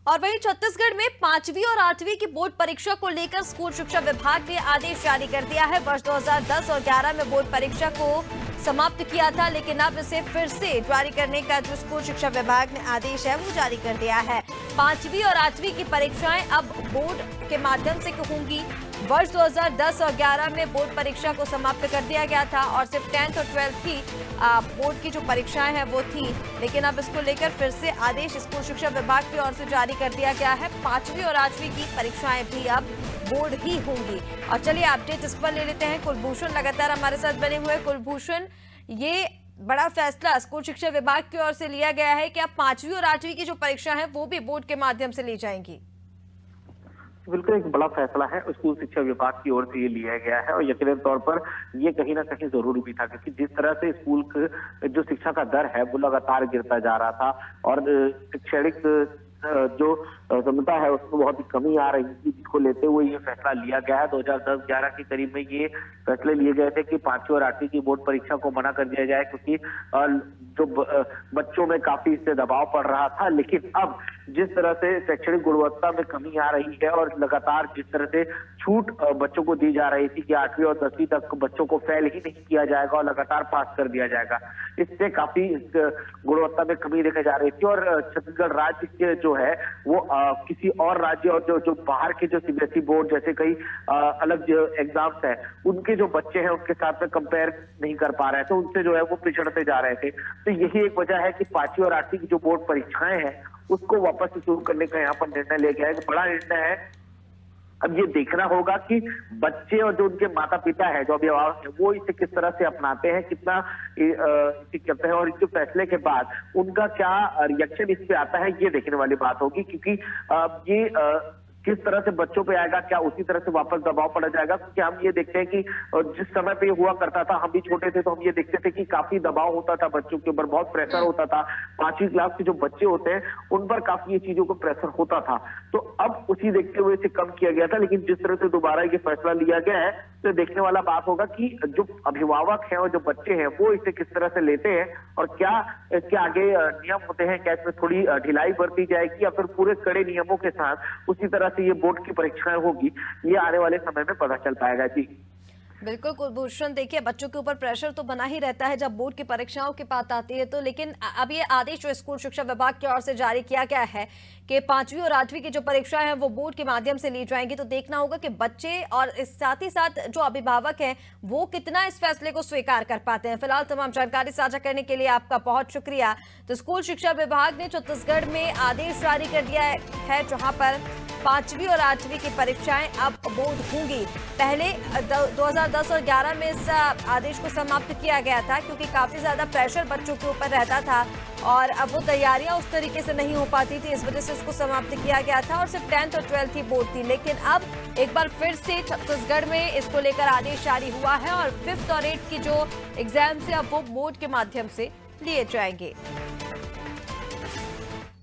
और वहीं छत्तीसगढ़ में 5वीं और 8वीं की बोर्ड परीक्षा को लेकर स्कूल शिक्षा विभाग ने आदेश जारी कर दिया है। वर्ष 2010 और 11 में बोर्ड परीक्षा को समाप्त किया था, लेकिन अब इसे फिर से जारी करने का जो स्कूल शिक्षा विभाग ने आदेश है वो जारी कर दिया है। 5वीं और 8वीं की परीक्षाएं अब बोर्ड के माध्यम से होंगी। वर्ष 2010 और 11 में बोर्ड परीक्षा को समाप्त कर दिया गया था और सिर्फ 10th और 12th की बोर्ड की जो परीक्षाएं हैं वो थी, लेकिन अब इसको लेकर फिर से आदेश स्कूल शिक्षा विभाग की ओर से जारी कर दिया गया है। 5वीं और 8वीं की परीक्षाएं भी अब बोर्ड ही होंगी। और चलिए अपडेट इस पर ले लेते हैं। कुलभूषण लगातार हमारे साथ बने हुए। कुलभूषण, ये बड़ा फैसला स्कूल शिक्षा विभाग की ओर से लिया गया है कि अब 5वीं और 8वीं की जो परीक्षा है वो भी बोर्ड के माध्यम से ली जाएंगी। बिल्कुल एक बड़ा फैसला है स्कूल शिक्षा विभाग की ओर से ये लिया गया है और यकीनन तौर पर ये कहीं ना कहीं जरूरी भी था, क्योंकि जिस तरह से स्कूल जो शिक्षा का दर है वो लगातार गिरता जा रहा था और शैक्षणिक जो क्षमता है उसमें बहुत ही कमी आ रही थी, जिसको लेते हुए ये फैसला लिया गया है। 2010-11 के करीब में ये फैसले लिए गए थे कि 5वीं और 8वीं की बोर्ड परीक्षा को मना कर दिया जाए, क्योंकि जो बच्चों में काफी इससे दबाव पड़ रहा था। लेकिन अब जिस तरह से शैक्षणिक गुणवत्ता में कमी आ रही है और लगातार जिस तरह से छूट बच्चों को दी जा रही थी कि 8वीं और 10वीं तक बच्चों को फेल ही नहीं किया जाएगा और लगातार पास कर दिया जाएगा, इससे काफी गुणवत्ता में कमी देखी जा रही थी। और छत्तीसगढ़ राज्य के जो है वो किसी और राज्य और जो बाहर के जो सीबीएसई बोर्ड जैसे कई अलग जो एग्जाम्स है उनके जो बच्चे हैं उनके साथ में कंपेयर नहीं कर पा रहे थे, उनसे जो है वो पिछड़ते जा रहे थे। तो यही एक वजह है कि 5वीं और 8वीं की जो बोर्ड परीक्षाएं हैं उसको वापस से शुरू करने का यहाँ पर निर्णय लिया गया है। बड़ा निर्णय है। अब ये देखना होगा कि बच्चे और जो उनके माता पिता है, जो अभिभावक है, वो इसे किस तरह से अपनाते हैं, कितना इसे करते हैं और इसके फैसले के बाद उनका क्या रिएक्शन इस पे आता है, ये देखने वाली बात होगी। क्योंकि ये किस तरह से बच्चों पे आएगा, क्या उसी तरह से वापस दबाव पड़ा जाएगा? क्योंकि हम ये देखते हैं कि जिस समय पे हुआ करता था, हम भी छोटे थे तो हम ये देखते थे कि काफी दबाव होता था बच्चों के ऊपर, बहुत प्रेशर होता था। 5वीं क्लास के जो बच्चे होते हैं उन पर काफी ये चीजों को प्रेशर होता था, तो अब उसी देखते हुए इसे कम किया गया था। लेकिन जिस तरह से दोबारा ये फैसला लिया गया है तो देखने वाला बात होगा कि जो अभिभावक हैं और जो बच्चे हैं वो इसे किस तरह से लेते हैं और क्या इसके आगे नियम होते हैं, क्या इसमें थोड़ी ढिलाई बरती जाएगी या फिर पूरे कड़े नियमों के साथ उसी तरह से ये बोर्ड की परीक्षाएं होगी, ये आने वाले समय में पता चल पाएगा। जी बिल्कुल कुलभूषण, देखिए बच्चों के ऊपर प्रेशर तो बना ही रहता है जब बोर्ड की परीक्षाओं की बात आती है, तो लेकिन अब ये आदेश जो स्कूल शिक्षा विभाग की ओर से जारी किया गया है कि 5वीं और 8वीं की जो परीक्षाएं हैं वो बोर्ड के माध्यम से ली जाएंगी, तो देखना होगा कि बच्चे और इस साथ ही साथ जो अभिभावक हैं वो कितना इस फैसले को स्वीकार कर पाते हैं। फिलहाल तमाम जानकारी साझा करने के लिए आपका बहुत शुक्रिया। तो स्कूल शिक्षा विभाग ने छत्तीसगढ़ में आदेश जारी कर दिया है जहां पर 5वीं और 8वीं की परीक्षाएं अब बोर्ड होंगी। पहले 2010 और 11 में इस आदेश को समाप्त किया गया था, क्योंकि काफी ज्यादा प्रेशर बच्चों के ऊपर रहता था और अब वो तैयारियां उस तरीके से नहीं हो पाती थी, इस वजह से इसको समाप्त किया गया था और सिर्फ 10th और 12th ही बोर्ड थी। लेकिन अब एक बार फिर से छत्तीसगढ़ में इसको लेकर आदेश जारी हुआ है और 5th और 8th की जो एग्जाम्स है अब वो बोर्ड के माध्यम से लिए जाएंगे।